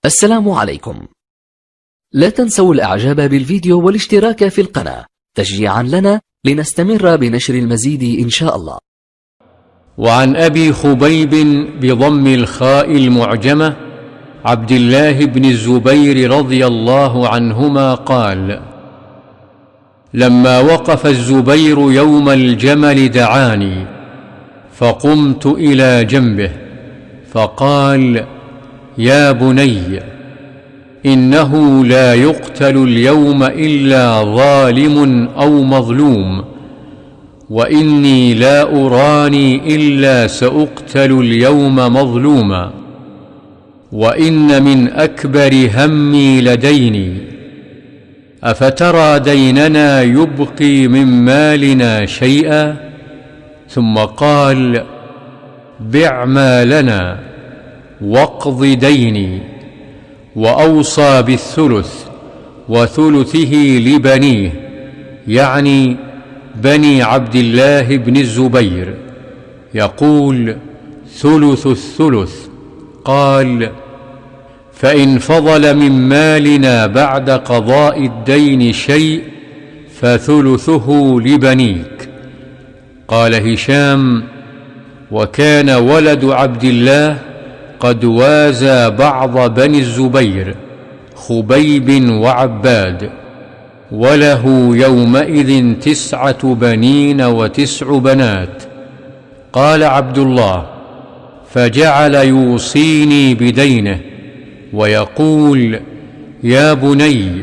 السلام عليكم. لا تنسوا الإعجاب بالفيديو والاشتراك في القناة تشجيعا لنا لنستمر بنشر المزيد إن شاء الله. وعن أبي خبيب بضم الخاء المعجمة عبد الله بن الزبير رضي الله عنهما قال: لما وقف الزبير يوم الجمل دعاني فقمت إلى جنبه فقال: يا بني، إنه لا يقتل اليوم إلا ظالم أو مظلوم، وإني لا أراني إلا سأقتل اليوم مظلوما، وإن من أكبر همي لديني، أفترى ديننا يبقي من مالنا شيئا؟ ثم قال: بع مالنا واقض ديني. وأوصى بالثلث وثلثه لبنيه، يعني بني عبد الله بن الزبير، يقول: ثلث الثلث. قال: فإن فضل من مالنا بعد قضاء الدين شيء فثلثه لبنيك. قال هشام: وكان ولد عبد الله قد وازى بعض بني الزبير خبيب وعباد، وله يومئذ 9 بنين و9 بنات. قال عبد الله: فجعل يوصيني بدينه ويقول: يا بني،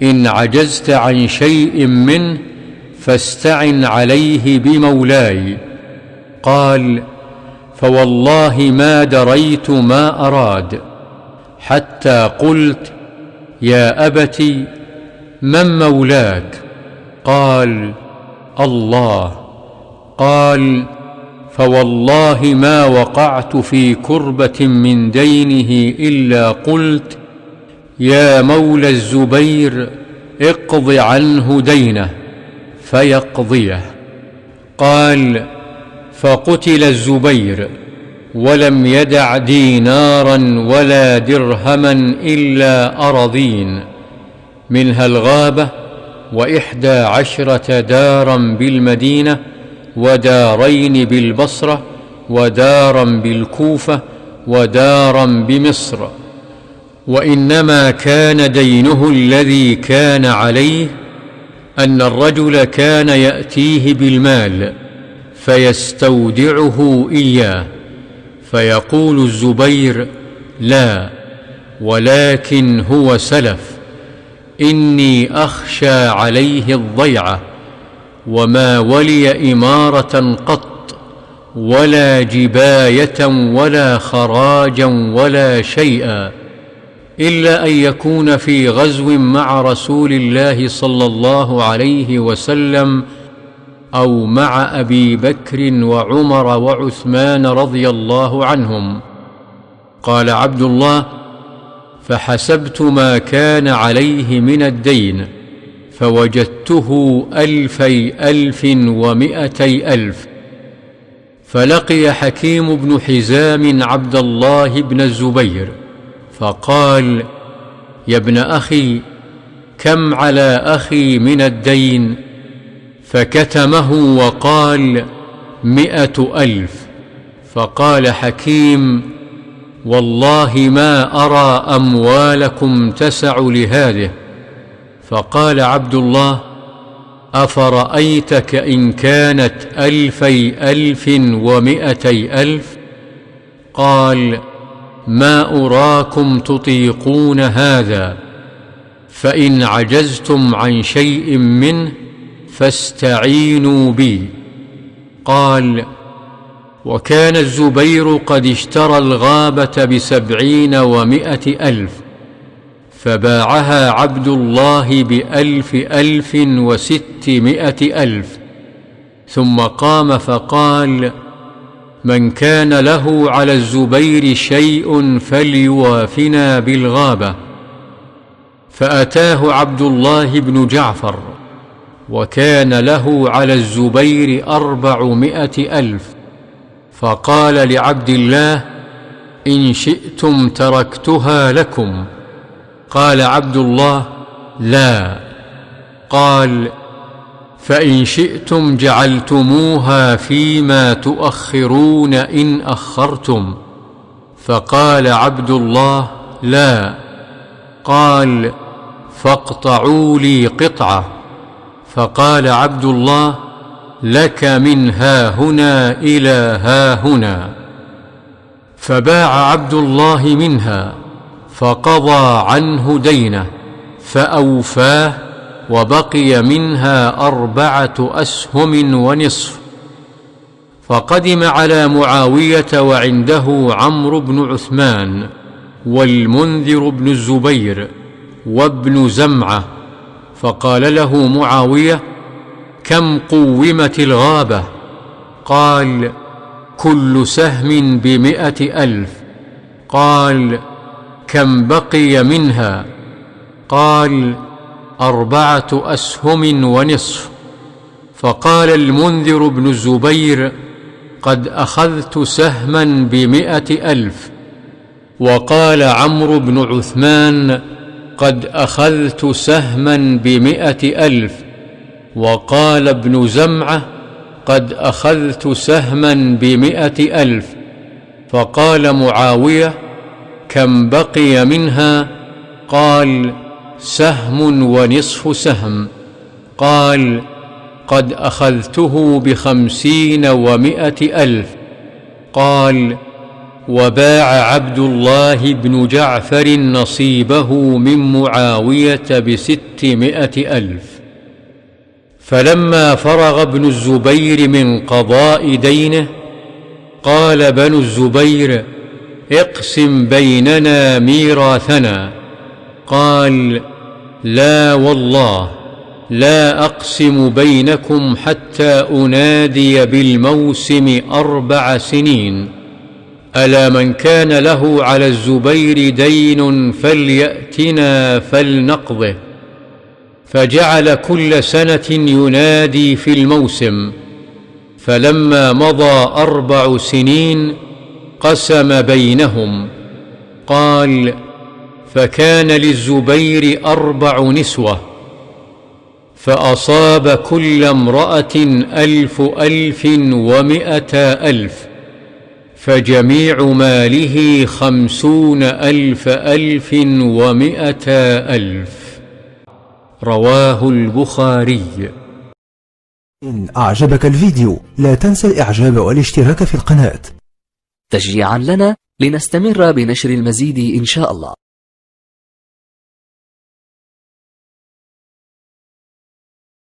إن عجزت عن شيء منه فاستعن عليه بمولاي. قال: فوالله ما دريت ما أراد، حتى قلت: يا أبت، من مولاك؟ قال: الله. قال: فوالله ما وقعت في كربة من دينه إلا قلت: يا مولى الزبير، اقض عنه دينه، فيقضيه. قال: فقتل الزبير ولم يدع دينارا ولا درهما إلا أراضين، منها الغابة 11 دارا بالمدينة، ودارين بالبصرة، ودارا بالكوفة، ودارا بمصر. وإنما كان دينه الذي كان عليه أن الرجل كان يأتيه بالمال فيستودعه إياه، فيقول الزبير: لا، ولكن هو سلف، إني أخشى عليه الضيعة، وما ولي إمارة قط، ولا جباية ولا خراجا ولا شيئا، إلا أن يكون في غزو مع رسول الله صلى الله عليه وسلم، أو مع أبي بكر وعمر وعثمان رضي الله عنهم. قال عبد الله: فحسبت ما كان عليه من الدين فوجدته 1,200 فلقي حكيم بن حزام عبد الله بن الزبير فقال: يا ابن أخي، كم على أخي من الدين؟ فكتمه وقال: 100,000. فقال حكيم: والله ما أرى أموالكم تسع لهذه. فقال عبد الله: أفرأيتك إن كانت 2,200؟ قال: ما أراكم تطيقون هذا، فإن عجزتم عن شيء منه فاستعينوا بي. قال: وكان الزبير قد اشترى الغابة ب70 و100,000، فباعها عبد الله ب1,600,000. ثم قام فقال: من كان له على الزبير شيء فليوافنا بالغابة. فأتاه عبد الله بن جعفر، وكان له على الزبير 400,000، فقال لعبد الله: إن شئتم تركتها لكم. قال عبد الله: لا. قال: فإن شئتم جعلتموها فيما تؤخرون إن أخرتم. فقال عبد الله: لا. قال: فاقطعوا لي قطعة. فقال عبد الله: لك من هاهنا إلى هاهنا. فباع عبد الله منها، فقضى عنه دينه فأوفاه، وبقي منها 4 أسهم ونصف. فقدم على معاوية وعنده عمرو بن عثمان والمنذر بن الزبير وابن زمعة، فقال له معاوية: كم قومت الغابة؟ قال: كل سهم ب100,000. قال: كم بقي منها؟ قال: 4 أسهم ونصف. فقال المنذر بن الزبير: قد أخذت سهما ب100,000. وقال عمرو بن عثمان: قد أخذت سهما ب100,000. وقال ابن زمعة: قد أخذت سهما ب100,000. فقال معاوية: كم بقي منها؟ قال: سهم ونصف سهم. قال: قد أخذته ب50 و100,000. قال: وباع عبد الله بن جعفر نصيبه من معاوية ب600,000. فلما فرغ ابن الزبير من قضاء دينه، قال بنو الزبير: اقسم بيننا ميراثنا. قال: لا والله، لا أقسم بينكم حتى أنادي بالموسم 4 سنين. ألا من كان له على الزبير دين فليأتنا فلنقضه. فجعل كل سنة ينادي في الموسم. فلما مضى 4 سنين قسم بينهم. قال: فكان للزبير 4 نسوة، فأصاب كل امرأة 1,000 و100,000، فجميع ماله 50,000 و100,000. رواه البخاري. إن أعجبك الفيديو لا تنسى الإعجاب والاشتراك في القناة تشجيعا لنا لنستمر بنشر المزيد إن شاء الله.